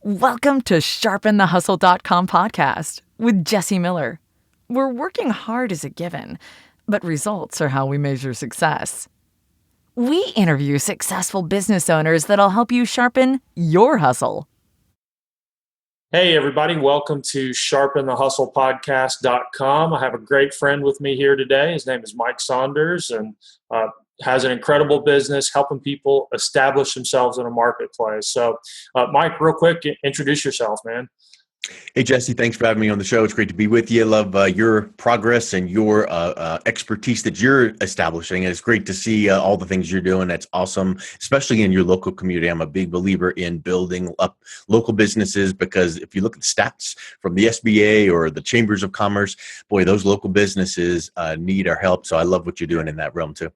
Welcome to SharpenTheHustle.com podcast with Jesse Miller. We're working hard is a given, but results are how we measure success. We interview successful business owners that'll help you sharpen your hustle. Hey, everybody. Welcome to SharpenTheHustlePodcast.com. I have a great friend with me here today. His name is Mike Saunders, and has an incredible business helping people establish themselves in a marketplace. So, Mike, real quick, introduce yourself, man. Hey, Jesse, thanks for having me on the show. It's great to be with you. Love your progress and your expertise that you're establishing. And it's great to see all the things you're doing. That's awesome, especially in your local community. I'm a big believer in building up local businesses because if you look at the stats from the SBA or the Chambers of Commerce, boy, those local businesses need our help. So I love what you're doing in that realm too.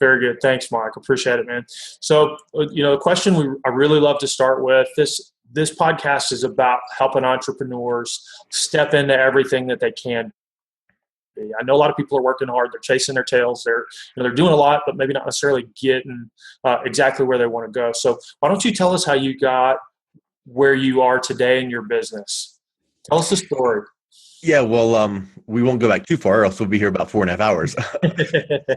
Very good. Thanks, Mike. Appreciate it, man. So, the question I really love to start with, this podcast is about helping entrepreneurs step into everything that they can be. I know a lot of people are working hard. They're chasing their tails. They're doing a lot, but maybe not necessarily getting exactly where they want to go. So why don't you tell us how you got where you are today in your business? Tell us the story. Yeah, well, we won't go back too far, or else we'll be here about 4.5 hours.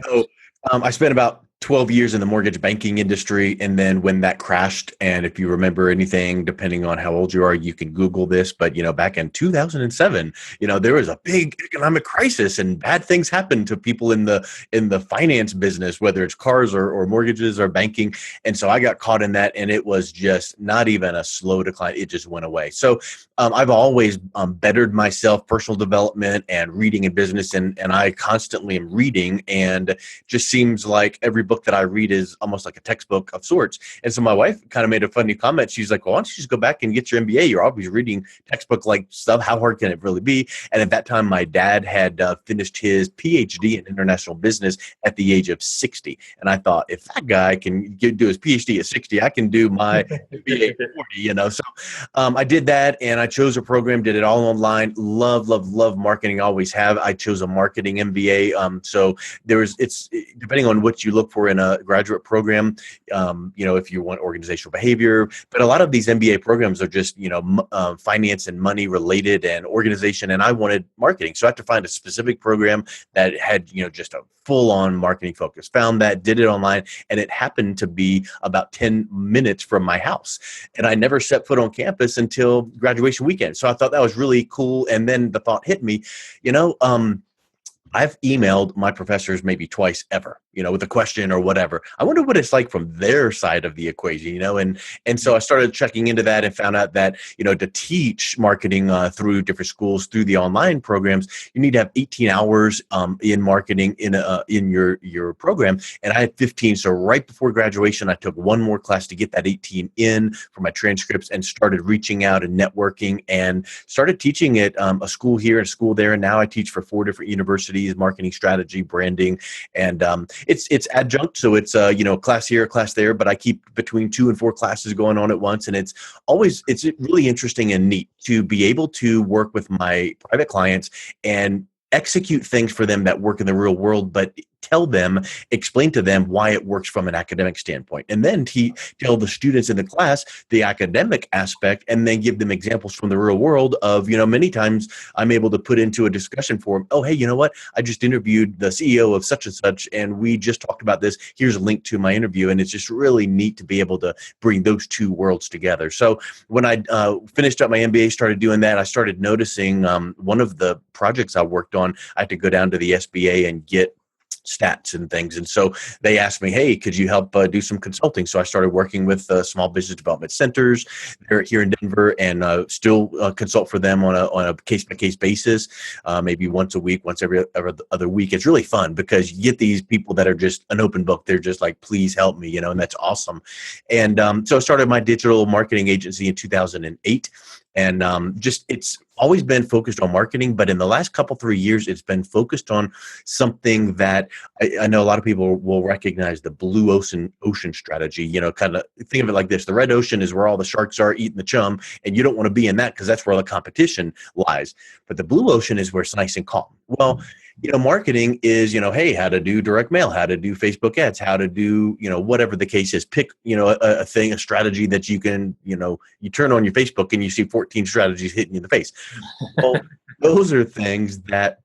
So I spent about 12 years in the mortgage banking industry. And then when that crashed, and if you remember anything, depending on how old you are, you can Google this. But, back in 2007, there was a big economic crisis and bad things happened to people in the finance business, whether it's cars or mortgages or banking. And so I got caught in that, and it was just not even a slow decline. It just went away. So I've always bettered myself, personal development and reading and business. And I constantly am reading, and just seems like every book that I read is almost like a textbook of sorts. And so my wife kind of made a funny comment. She's like, well, why don't you just go back and get your MBA? You're always reading textbook like stuff. How hard can it really be? And at that time, my dad had finished his PhD in international business at the age of 60. And I thought, if that guy can do his PhD at 60, I can do my MBA at 40, So I did that, and I chose a program, did it all online. Love marketing, always have. I chose a marketing MBA. So it's depending on what you look for in a graduate program, if you want organizational behavior, but a lot of these MBA programs are just, finance and money related and organization. And I wanted marketing. So I had to find a specific program that had, just a full on marketing focus. Found that, did it online, and it happened to be about 10 minutes from my house. And I never set foot on campus until graduation weekend. So I thought that was really cool. And then the thought hit me, I've emailed my professors maybe twice ever, with a question or whatever. I wonder what it's like from their side of the equation, and so I started checking into that and found out that, to teach marketing through different schools, through the online programs, you need to have 18 hours in marketing in your program. And I had 15. So right before graduation, I took one more class to get that 18 in for my transcripts and started reaching out and networking and started teaching at a school here and a school there. And now I teach for 4 different universities, marketing strategy, branding, and it's adjunct, so it's a class here, a class there, but I keep between 2 and 4 classes going on at once, and it's really interesting and neat to be able to work with my private clients and execute things for them that work in the real world, but explain to them why it works from an academic standpoint. And then tell the students in the class the academic aspect, and then give them examples from the real world of, many times I'm able to put into a discussion forum, oh, hey, you know what? I just interviewed the CEO of such and such, and we just talked about this. Here's a link to my interview. And it's just really neat to be able to bring those two worlds together. So when I finished up my MBA, started doing that, I started noticing one of the projects I worked on, I had to go down to the SBA and get stats and things. And so they asked me, hey, could you help do some consulting? So I started working with small business development centers. They're here in Denver, and still consult for them on a case-by-case basis, maybe once a week, once every other week. It's really fun because you get these people that are just an open book. They're just like, please help me, and that's awesome. And so I started my digital marketing agency in 2008. And it's always been focused on marketing, but in the last 3 years, it's been focused on something that I know a lot of people will recognize, the blue ocean strategy. Kind of think of it like this: the red ocean is where all the sharks are eating the chum, and you don't want to be in that because that's where all the competition lies. But the blue ocean is where it's nice and calm. Well, Marketing is, hey, how to do direct mail, how to do Facebook ads, how to do, whatever the case is. Pick, a thing, a strategy that you can, you turn on your Facebook and you see 14 strategies hitting you in the face. Well, those are things that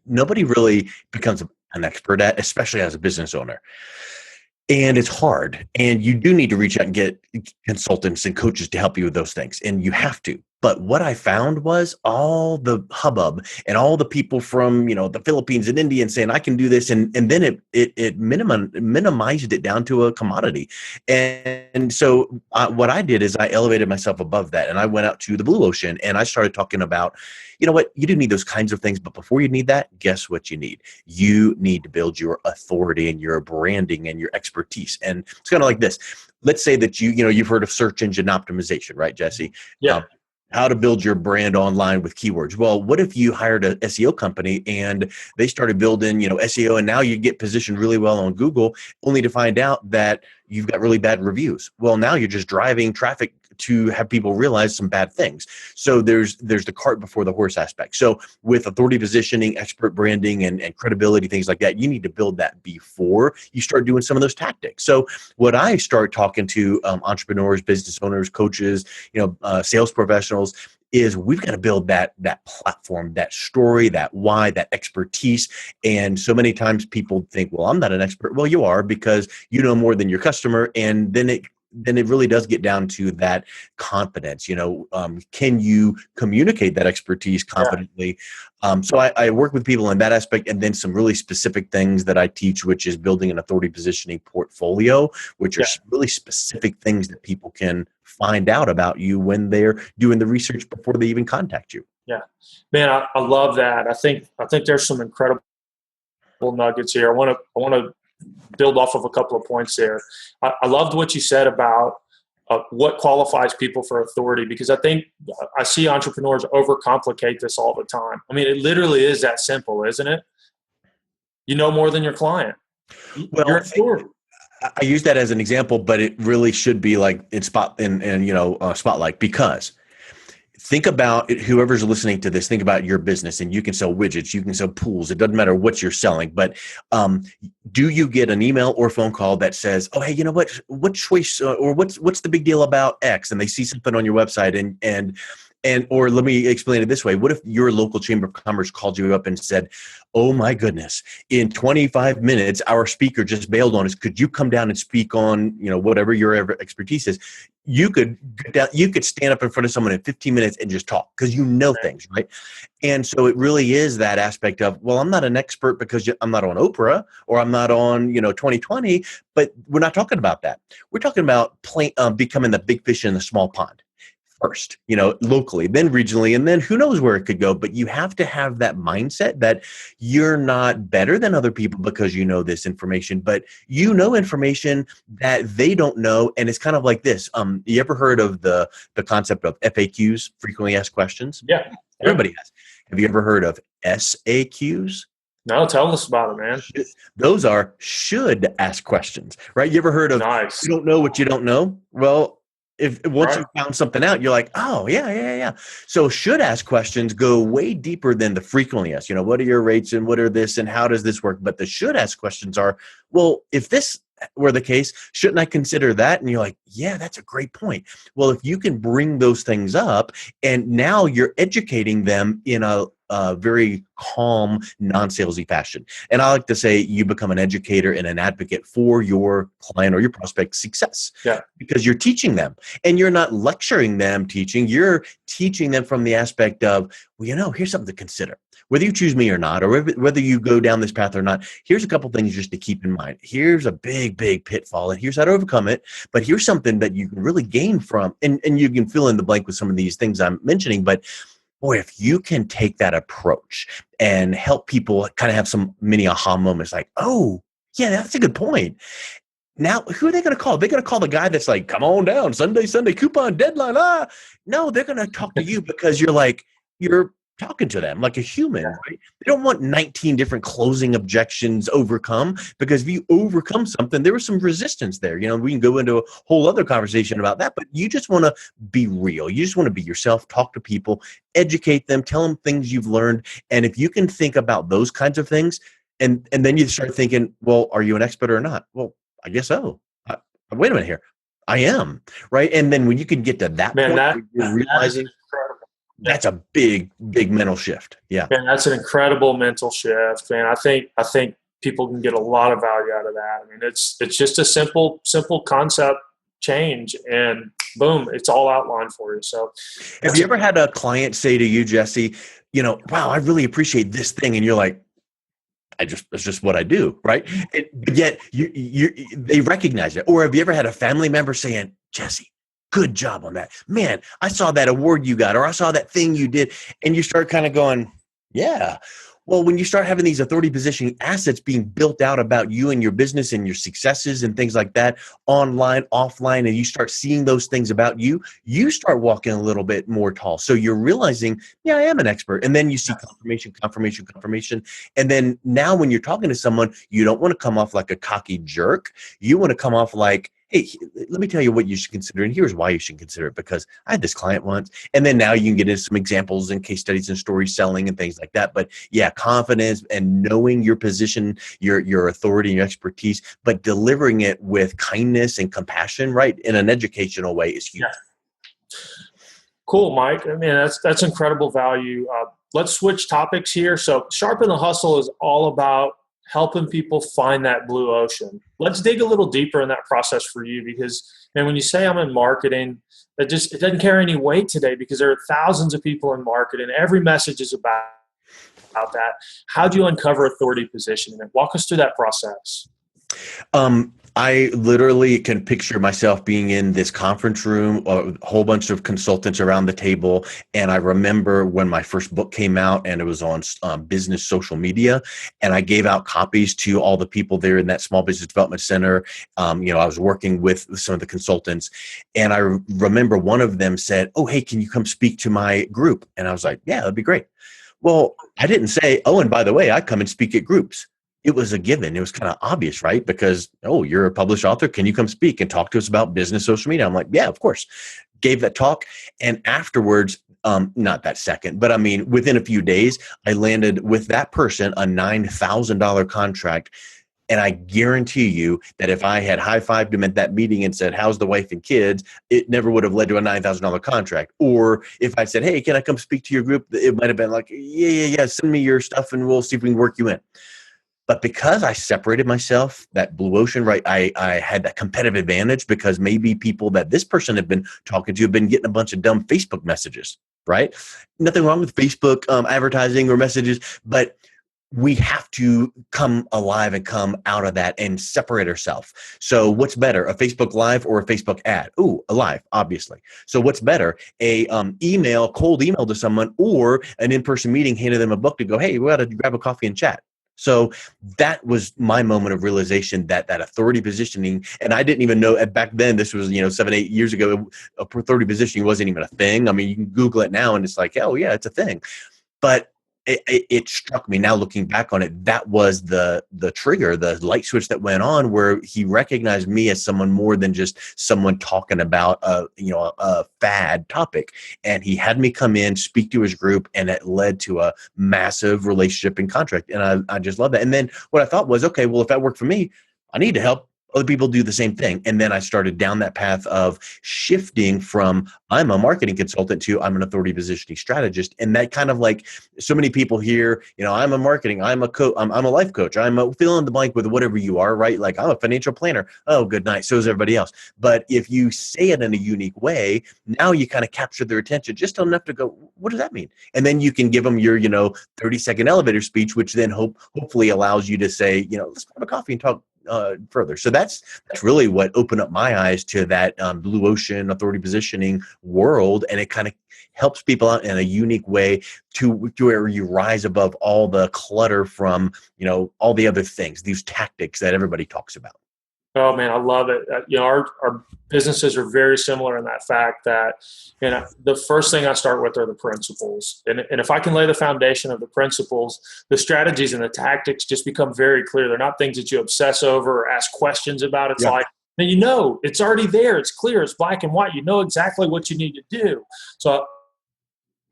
nobody really becomes an expert at, especially as a business owner. And it's hard. And you do need to reach out and get consultants and coaches to help you with those things. And you have to. But what I found was all the hubbub and all the people from, the Philippines and India and saying, I can do this. And then it minimized it down to a commodity. And so what I did is I elevated myself above that. And I went out to the blue ocean and I started talking about, you know what, you do need those kinds of things. But before you need that, guess what you need? You need to build your authority and your branding and your expertise. And it's kind of like this. Let's say that you've heard of search engine optimization, right, Jesse? Yeah. How to build your brand online with keywords. Well, what if you hired an SEO company and they started building, SEO, and now you get positioned really well on Google, only to find out that you've got really bad reviews. Well, now you're just driving traffic to have people realize some bad things. So there's the cart before the horse aspect. So with authority positioning, expert branding, and credibility, things like that, you need to build that before you start doing some of those tactics. So what I start talking to entrepreneurs, business owners, coaches, sales professionals, is we've got to build that platform, that story, that why, that expertise. And so many times people think, well, I'm not an expert. Well, you are, because you know more than your customer. And then it really does get down to that confidence. Can you communicate that expertise confidently? So I work with people in that aspect, and then some really specific things that I teach, which is building an authority positioning portfolio, which are really specific things that people can find out about you when they're doing the research before they even contact you. Yeah, man, I love that. I think there's some incredible nuggets here. I want to build off of a couple of points there. I loved what you said about what qualifies people for authority, because I think I see entrepreneurs overcomplicate this all the time. I mean, it literally is that simple, isn't it? You know more than your client. Well, you're authority. I use that as an example, but it really should be like in spotlight, because think about it, whoever's listening to this, think about your business, and you can sell widgets, you can sell pools. It doesn't matter what you're selling, but do you get an email or phone call that says, oh, hey, you know what choice or what's the big deal about X? And they see something on your website or let me explain it this way. What if your local chamber of commerce called you up and said, oh my goodness, in 25 minutes, our speaker just bailed on us. Could you come down and speak on, whatever your expertise is? You could stand up in front of someone in 15 minutes and just talk, because things, right? And so it really is that aspect of, well, I'm not an expert because I'm not on Oprah or I'm not on, 2020, but we're not talking about that. We're talking about becoming the big fish in the small pond. First, locally, then regionally, and then who knows where it could go. But you have to have that mindset that you're not better than other people because you know this information, but you know information that they don't know. And it's kind of like this. You ever heard of the concept of FAQs, frequently asked questions? Yeah. Everybody has. Have you ever heard of SAQs? No, tell us about it, man. Those are should ask questions, right? You ever heard of Nice. You don't know what you don't know? Well, if once you found something out, you're like, oh, yeah. So should ask questions go way deeper than the frequently asked. What are your rates and what are this and how does this work? But the should ask questions are, well, if this were the case, shouldn't I consider that? And you're like, yeah, that's a great point. Well, if you can bring those things up and now you're educating them in a very calm, non-salesy fashion. And I like to say you become an educator and an advocate for your client or your prospect's success. Yeah. Because you're teaching them and you're not lecturing them teaching. You're teaching them from the aspect of, well, here's something to consider. Whether you choose me or not, or whether you go down this path or not, here's a couple things just to keep in mind. Here's a big, big pitfall, and here's how to overcome it. But here's something that you can really gain from. And you can fill in the blank with some of these things I'm mentioning. But boy, if you can take that approach and help people kind of have some mini aha moments like, oh, yeah, that's a good point. Now, who are they going to call? They're going to call the guy that's like, come on down, Sunday, coupon deadline. No, they're going to talk to you because you're talking to them like a human, Yeah. right? They don't want 19 different closing objections overcome, because if you overcome something, there was some resistance there. We can go into a whole other conversation about that, but you just want to be real. You just want to be yourself, talk to people, educate them, tell them things you've learned. And if you can think about those kinds of things, and then you start thinking, well, are you an expert or not? Well, I guess so. Wait a minute here. I am, right? And then when you can get to that Man, point, that you're that is realizing incredible. that's a big, big mental shift. Yeah. Man, that's an incredible mental shift, man. I think people can get a lot of value out of that. I mean, it's just a simple concept change, and boom, it's all outlined for you. So, Have you ever had a client say to you, Jesse, wow, I really appreciate this thing, and you're like, it's just what I do, right? But yet they recognize it. Or have you ever had a family member saying, Jesse, good job on that, man, I saw that award you got, or I saw that thing you did, and you start kind of going, yeah. Well, when you start having these authority positioning assets being built out about you and your business and your successes and things like that, online, offline, and you start seeing those things about you, you start walking a little bit more tall. So you're realizing, yeah, I am an expert. And then you see confirmation. And then now when you're talking to someone, you don't want to come off like a cocky jerk. You want to come off like, hey, let me tell you what you should consider, and here's why you should consider it, because I had this client once. And then now you can get into some examples and case studies and story selling and things like that. But yeah, confidence and knowing your position, your authority and your expertise, but delivering it with kindness and compassion, right, in an educational way is huge. Yeah. Cool, Mike. I mean, that's incredible value. Let's switch topics here. So, Sharpen the Hustle is all about helping people find that blue ocean. Let's dig a little deeper in that process for you, because, man, when you say I'm in marketing, it doesn't carry any weight today, because there are thousands of people in marketing. Every message is about that. How do you uncover authority positioning? Walk us through that process. I literally can picture myself being in this conference room, a whole bunch of consultants around the table. And I remember when my first book came out, and it was on business social media, and I gave out copies to all the people there in that small business development center. I was working with some of the consultants, and I remember one of them said, oh, hey, can you come speak to my group? And I was like, yeah, that'd be great. Well, I didn't say, oh, and by the way, I come and speak at groups. It was a given. It was kind of obvious, right? Because, oh, you're a published author. Can you come speak and talk to us about business social media? I'm like, yeah, of course. Gave that talk. And afterwards, not that second, but I mean, within a few days, I landed with that person a $9,000 contract. And I guarantee you that if I had high-fived him at that meeting and said, how's the wife and kids, it never would have led to a $9,000 contract. Or if I said, hey, can I come speak to your group? It might have been like, yeah, send me your stuff and we'll see if we can work you in. But because I separated myself, that blue ocean, right, I had that competitive advantage, because maybe people that this person had been talking to have been getting a bunch of dumb Facebook messages, right? Nothing wrong with Facebook advertising or messages, but we have to come alive and come out of that and separate ourselves. So what's better, a Facebook Live or a Facebook ad? Ooh, a live, obviously. So what's better, a cold email to someone, or an in-person meeting, handing them a book to go, hey, we got to grab a coffee and chat. So that was my moment of realization that authority positioning, and I didn't even know back then, this was, 7-8 years ago, authority positioning wasn't even a thing. I mean, you can Google it now and it's like, oh yeah, it's a thing. But it struck me now looking back on it, that was the trigger, the light switch that went on, where he recognized me as someone more than just someone talking about a fad topic. And he had me come in, speak to his group, and it led to a massive relationship and contract. And I just love that. And then what I thought was, okay, well, if that worked for me, I need to help other people do the same thing. And then I started down that path of shifting from I'm a marketing consultant to I'm an authority positioning strategist. And that kind of, like, so many people here, I'm a marketing, I'm a coach, I'm a life coach, I'm a fill in the blank with whatever you are, right? Like, I'm a financial planner. Oh, good night. So is everybody else. But if you say it in a unique way, now you kind of capture their attention just enough to go, what does that mean? And then you can give them your, 30-second elevator speech, which then hopefully allows you to say, let's grab a coffee and talk further. So that's really what opened up my eyes to that blue ocean authority positioning world, and it kind of helps people out in a unique way to where you rise above all the clutter from all the other things, these tactics that everybody talks about. Oh man, I love it. Our businesses are very similar in that fact that, the first thing I start with are the principles. And if I can lay the foundation of the principles, the strategies and the tactics just become very clear. They're not things that you obsess over or ask questions about. It's Yeah. like, it's already there. It's clear. It's black and white. You know exactly what you need to do. So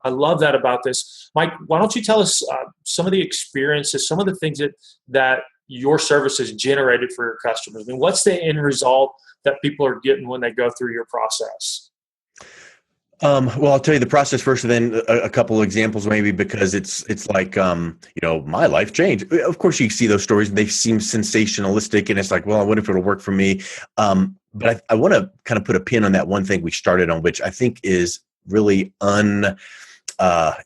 I love that about this. Mike, why don't you tell us some of the experiences, some of the things that your service has generated for your customers? I mean, what's the end result that people are getting when they go through your process? Well, I'll tell you the process first, and then a couple of examples, maybe, because it's like, my life changed. Of course, you see those stories, and they seem sensationalistic, and it's like, well, I wonder if it'll work for me. But I want to kind of put a pin on that one thing we started on, which I think is really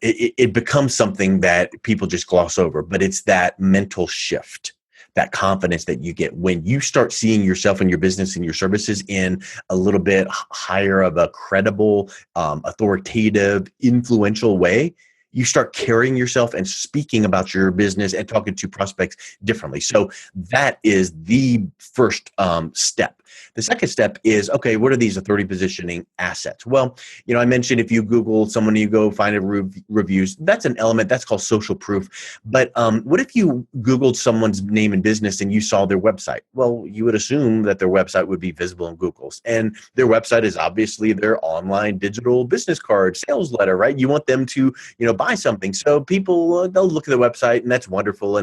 it becomes something that people just gloss over, but it's that mental shift, that confidence that you get when you start seeing yourself and your business and your services in a little bit higher of a credible, authoritative, influential way. You start carrying yourself and speaking about your business and talking to prospects differently. So that is the first step. The second step is, okay, what are these authority positioning assets? Well, I mentioned if you Google someone, you go find a reviews, that's an element, that's called social proof. But what if you Googled someone's name and business and you saw their website? Well, you would assume that their website would be visible in Google's. And their website is obviously their online digital business card, sales letter, right? You want them to, buy something. So people, they'll look at the website, and that's wonderful.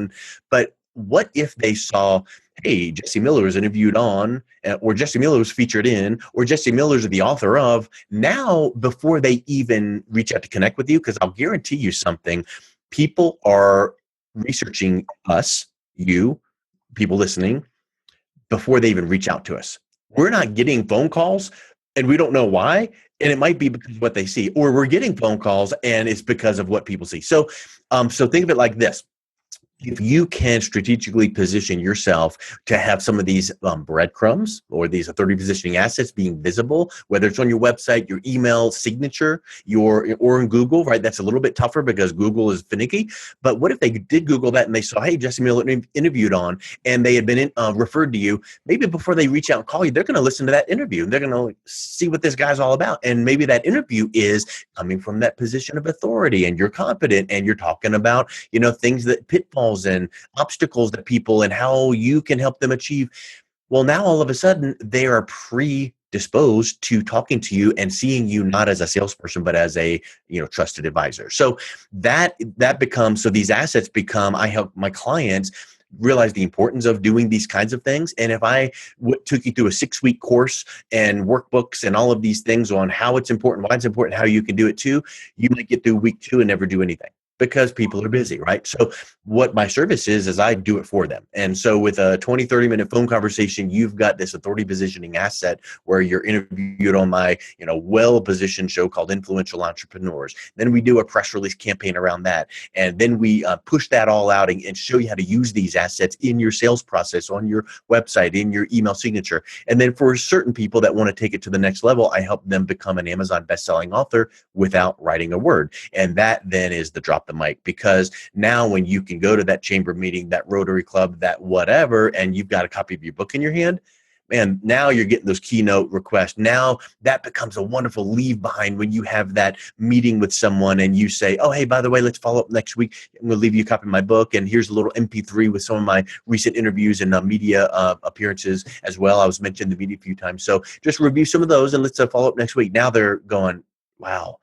But what if they saw, hey, Jesse Miller was interviewed on, or Jesse Miller was featured in, or Jesse Miller is the author of? Now, before they even reach out to connect with you, because I'll guarantee you something, people are researching us, you, people listening, before they even reach out to us. We're not getting phone calls, and we don't know why. And it might be because of what they see, or we're getting phone calls and it's because of what people see. So think of it like this. If you can strategically position yourself to have some of these breadcrumbs or these authority positioning assets being visible, whether it's on your website, your email signature, or in Google, right? That's a little bit tougher because Google is finicky. But what if they did Google that and they saw, hey, Jesse Miller interviewed on, and they had been referred to you? Maybe before they reach out and call you, they're going to listen to that interview and they're going to see what this guy's all about. And maybe that interview is coming from that position of authority, and you're confident, and you're talking about, things that pitfalls and obstacles that people and how you can help them achieve. Well, now all of a sudden they are predisposed to talking to you and seeing you not as a salesperson, but as a trusted advisor. So that becomes, so these assets become, I help my clients realize the importance of doing these kinds of things. And if I took you through a 6-week course and workbooks and all of these things on how it's important, why it's important, how you can do it too, you might get through week 2 and never do anything, because people are busy, right? So what my service is I do it for them. And so with a 20, 30-minute phone conversation, you've got this authority positioning asset where you're interviewed on my, well-positioned show called Influential Entrepreneurs. Then we do a press release campaign around that. And then we push that all out and show you how to use these assets in your sales process, on your website, in your email signature. And then for certain people that want to take it to the next level, I help them become an Amazon best-selling author without writing a word. And that then is the drop the mic, because now when you can go to that chamber meeting, that Rotary Club, that whatever, and you've got a copy of your book in your hand, man, now you're getting those keynote requests. Now that becomes a wonderful leave behind when you have that meeting with someone and you say, oh, hey, by the way, let's follow up next week. I'm going to leave you a copy of my book, and here's a little MP3 with some of my recent interviews and media appearances as well. I was mentioning the media a few times. So just review some of those and let's follow up next week. Now they're going, wow,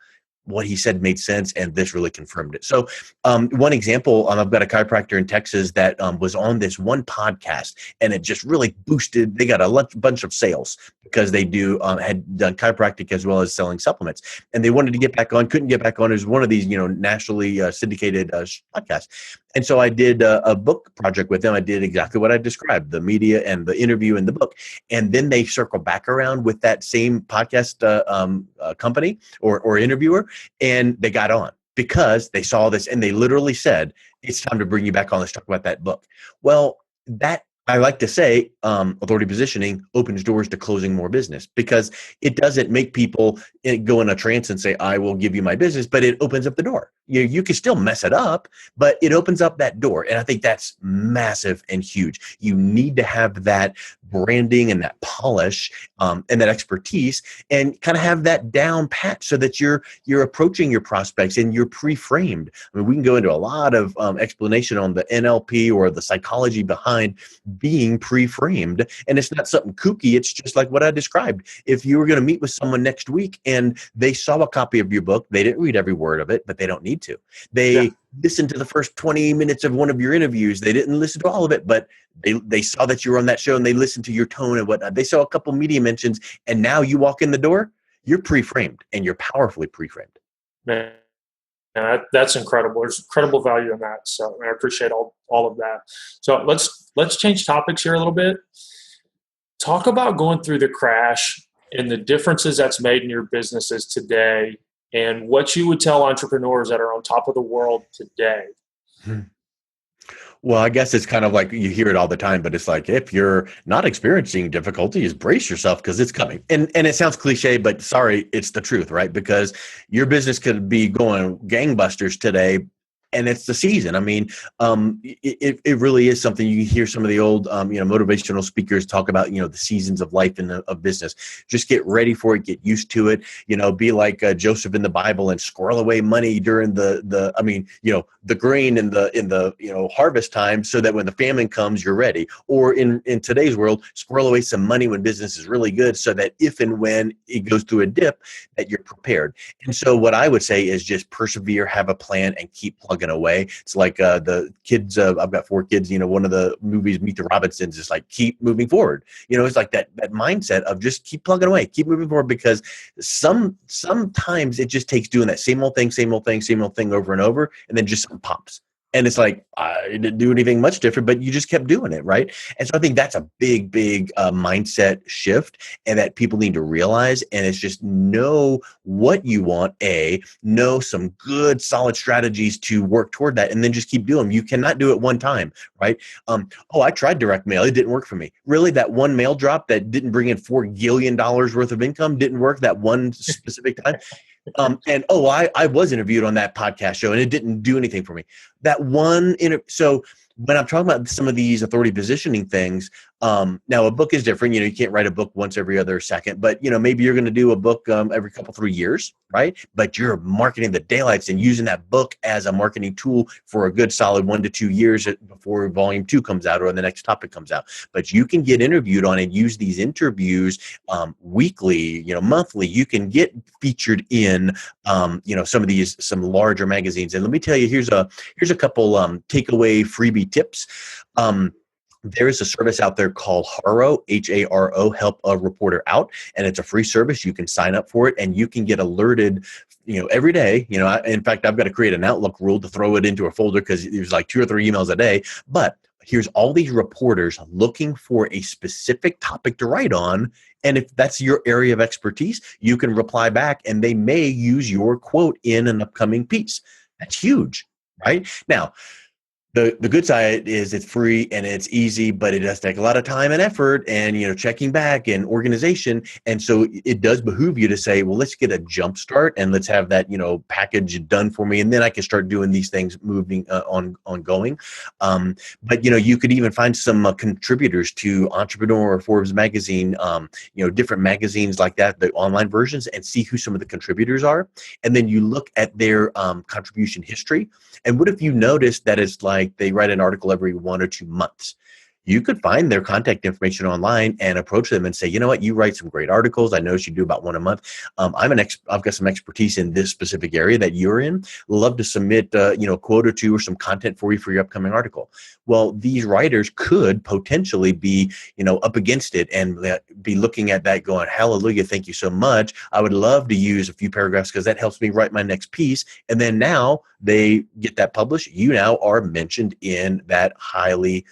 what he said made sense, and this really confirmed it. So one example, I've got a chiropractor in Texas that was on this one podcast, and it just really boosted. They got a bunch of sales because they had done chiropractic as well as selling supplements, and they wanted to get back on, couldn't get back on. It was one of these nationally syndicated podcasts. And so I did a book project with them. I did exactly what I described, the media and the interview and the book. And then they circle back around with that same podcast company or interviewer, and they got on because they saw this and they literally said, it's time to bring you back on. Let's talk about that book. Well, that, I like to say, authority positioning opens doors to closing more business, because it doesn't make people go in a trance and say, I will give you my business, but it opens up the door. You can still mess it up, but it opens up that door. And I think that's massive and huge. You need to have that branding and that polish and that expertise, and kind of have that down pat so that you're approaching your prospects and you're pre-framed. I mean, we can go into a lot of explanation on the NLP or the psychology behind being pre-framed. And it's not something kooky. It's just like what I described. If you were going to meet with someone next week and they saw a copy of your book, they didn't read every word of it, but they don't need to. They listened to the first 20 minutes of one of your interviews. They didn't listen to all of it, but they saw that you were on that show and they listened to your tone and whatnot. They saw a couple media mentions, and now you walk in the door, you're pre-framed, and you're powerfully pre-framed. Man, that's incredible. There's incredible value in that. So I appreciate all of that. So let's change topics here a little bit. Talk about going through the crash and the differences that's made in your businesses today, and what you would tell entrepreneurs that are on top of the world today. Well, I guess it's kind of like you hear it all the time, but it's like, if you're not experiencing difficulties, brace yourself because it's coming. And it sounds cliche, but sorry, it's the truth, right? Because your business could be going gangbusters today, and it's the season. I mean, it really is something. You hear some of the old, motivational speakers talk about, the seasons of life and of business. Just get ready for it, get used to it. Be like Joseph in the Bible and squirrel away money during the grain in the harvest time, so that when the famine comes, you're ready. Or in today's world, squirrel away some money when business is really good, so that if and when it goes through a dip, that you're prepared. And so what I would say is just persevere, have a plan, and keep plugging away. It's like the kids. I've got 4 kids. One of the movies, Meet the Robinsons, is like keep moving forward. It's like that mindset of just keep plugging away, keep moving forward, because sometimes it just takes doing that same old thing over and over, and then just something pops. And it's like, I didn't do anything much different, but you just kept doing it, right? And so I think that's a big mindset shift, and that people need to realize. And it's just know what you want, know some good, solid strategies to work toward that, and then just keep doing them. You cannot do it one time, right? I tried direct mail. It didn't work for me. Really, that one mail drop that didn't bring in $4 gillion worth of income didn't work that one specific time. I was interviewed on that podcast show, and it didn't do anything for me. That one so when I'm talking about some of these authority positioning things, now a book is different. You can't write a book once every other second, but maybe you're going to do a book every couple 3 years, right? But you're marketing the daylights and using that book as a marketing tool for a good solid 1 to 2 years before volume 2 comes out or the next topic comes out. But you can get interviewed on and use these interviews weekly, monthly. You can get featured in some larger magazines. And let me tell you, here's a couple takeaway freebie tips. There is a service out there called Haro, Haro, Help a Reporter Out, and it's a free service. You can sign up for it, and you can get alerted, every day. In fact, I've got to create an Outlook rule to throw it into a folder, because there's like 2 or 3 emails a day. But here's all these reporters looking for a specific topic to write on, and if that's your area of expertise, you can reply back, and they may use your quote in an upcoming piece. That's huge, right? Now, the good side is it's free and it's easy, but it does take a lot of time and effort and, checking back and organization. And so it does behoove you to say, well, let's get a jump start and let's have that, package done for me. And then I can start doing these things moving ongoing. But, you could even find some contributors to Entrepreneur or Forbes magazine, different magazines like that, the online versions, and see who some of the contributors are. And then you look at their contribution history. And what if you notice that it's like they write an article every 1 or 2 months? You could find their contact information online and approach them and say, you know what, you write some great articles. I noticed you do about 1 a month. I've got some expertise in this specific area that you're in. Love to submit, a quote or 2 or some content for you for your upcoming article. Well, these writers could potentially be, up against it and be looking at that going, hallelujah, thank you so much. I would love to use a few paragraphs because that helps me write my next piece. And then now they get that published. You now are mentioned in that highly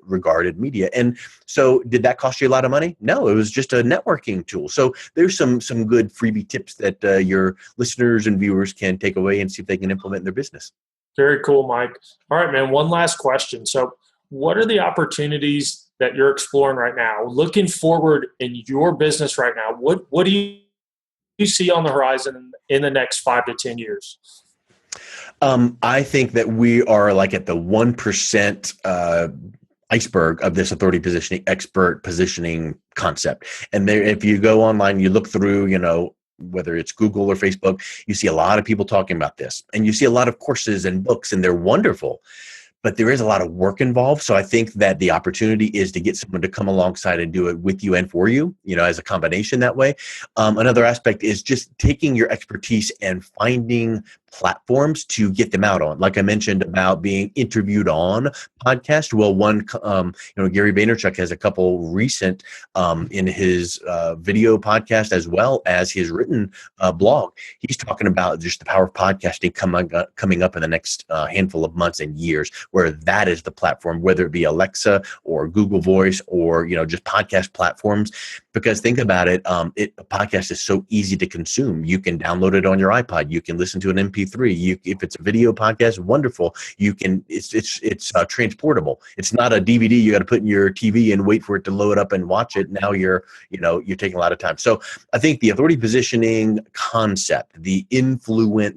regarded media. And so did that cost you a lot of money? No, it was just a networking tool. So there's some good freebie tips that your listeners and viewers can take away and see if they can implement in their business. Very cool, Mike. All right, man, one last question. So what are the opportunities that you're exploring right now? Looking forward in your business right now, what do you see on the horizon in the next 5 to 10 years? I think that we are like at the 1% iceberg of this authority positioning, expert positioning concept. And there, if you go online, you look through, whether it's Google or Facebook, you see a lot of people talking about this, and you see a lot of courses and books, and they're wonderful. But there is a lot of work involved. So I think that the opportunity is to get someone to come alongside and do it with you and for you, as a combination that way. Another aspect is just taking your expertise and finding platforms to get them out on. Like I mentioned about being interviewed on podcast. Well, Gary Vaynerchuk has a couple recent in his video podcast as well as his written blog. He's talking about just the power of podcasting coming up in the next handful of months and years, where that is the platform, whether it be Alexa or Google Voice or, just podcast platforms. Because think about it, a podcast is so easy to consume. You can download it on your iPod. You can listen to an MP3. If it's a video podcast, wonderful. It's transportable. It's not a DVD you got to put in your TV and wait for it to load up and watch it. Now you're taking a lot of time. So I think the authority positioning concept, the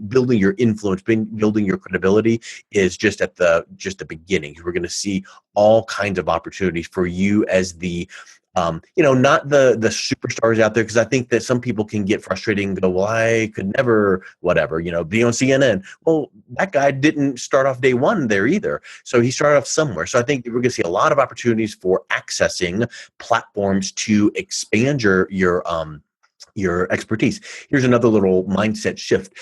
building your influence, building your credibility is just at the beginning. We're going to see all kinds of opportunities for you as the not the superstars out there, because I think that some people can get frustrated and go, well, I could never, whatever, be on CNN. Well, that guy didn't start off day one there either. So he started off somewhere. So I think we're going to see a lot of opportunities for accessing platforms to expand your expertise. Here's another little mindset shift.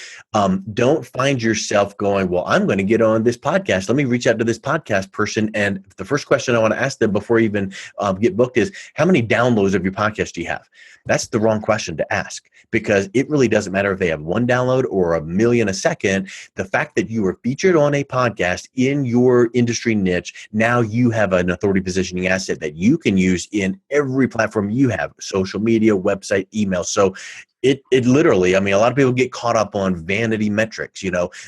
Don't find yourself going, well, I'm going to get on this podcast. Let me reach out to this podcast person. And the first question I want to ask them before you even get booked is, how many downloads of your podcast do you have? That's the wrong question to ask, because it really doesn't matter if they have one download or 1 million a second. The fact that you were featured on a podcast in your industry niche, now you have an authority positioning asset that you can use in every platform you have: social media, website, email. So it literally, a lot of people get caught up on vanity metrics.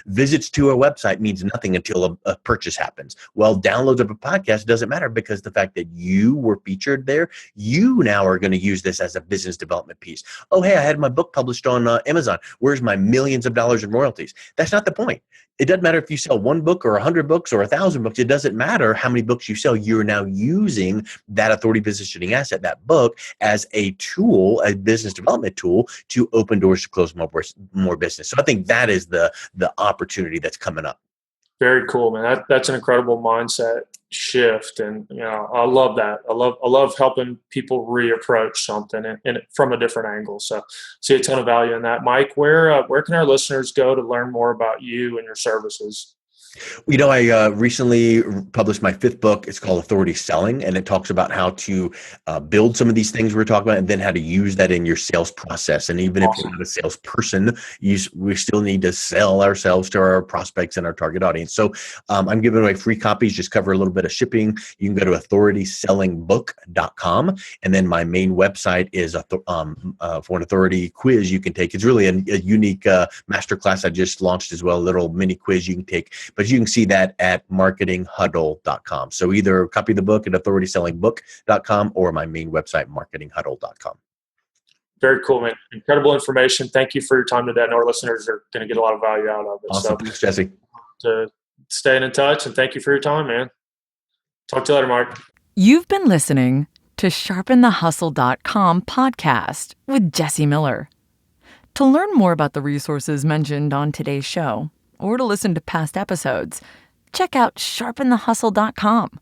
Visits to a website means nothing until a purchase happens. Well, downloads of a podcast doesn't matter, because the fact that you were featured there, you now are going to use this as a business development piece. Oh, hey, I had my book published on Amazon. Where's my millions of dollars in royalties? That's not the point. It doesn't matter if you sell 1 book or 100 books or 1,000 books. It doesn't matter how many books you sell. You're now using that authority positioning asset, that book, as a tool, a business development tool to open doors to close more business. So I think that is the opportunity that's coming up. Very cool, man. That's an incredible mindset shift, and I love that. I love helping people reapproach something and from a different angle. So see a ton of value in that. Mike, where can our listeners go to learn more about you and your services? I recently published my 5th book. It's called Authority Selling, and it talks about how to build some of these things we're talking about, and then how to use that in your sales process. And even if you're not a salesperson, we still need to sell ourselves to our prospects and our target audience. So I'm giving away free copies. Just cover a little bit of shipping. You can go to authoritysellingbook.com, and then my main website is for an authority quiz you can take. It's really a unique masterclass I just launched as well, a little mini quiz you can take. But you can see that at marketinghuddle.com. So either copy the book at authoritysellingbook.com or my main website, marketinghuddle.com. Very cool, man. Incredible information. Thank you for your time today. I know our listeners are going to get a lot of value out of it. Awesome. So, thanks, Jesse. To staying in touch, and thank you for your time, man. Talk to you later, Mark. You've been listening to SharpenTheHustle.com podcast with Jesse Miller. To learn more about the resources mentioned on today's show, or to listen to past episodes, check out SharpenTheHustle.com.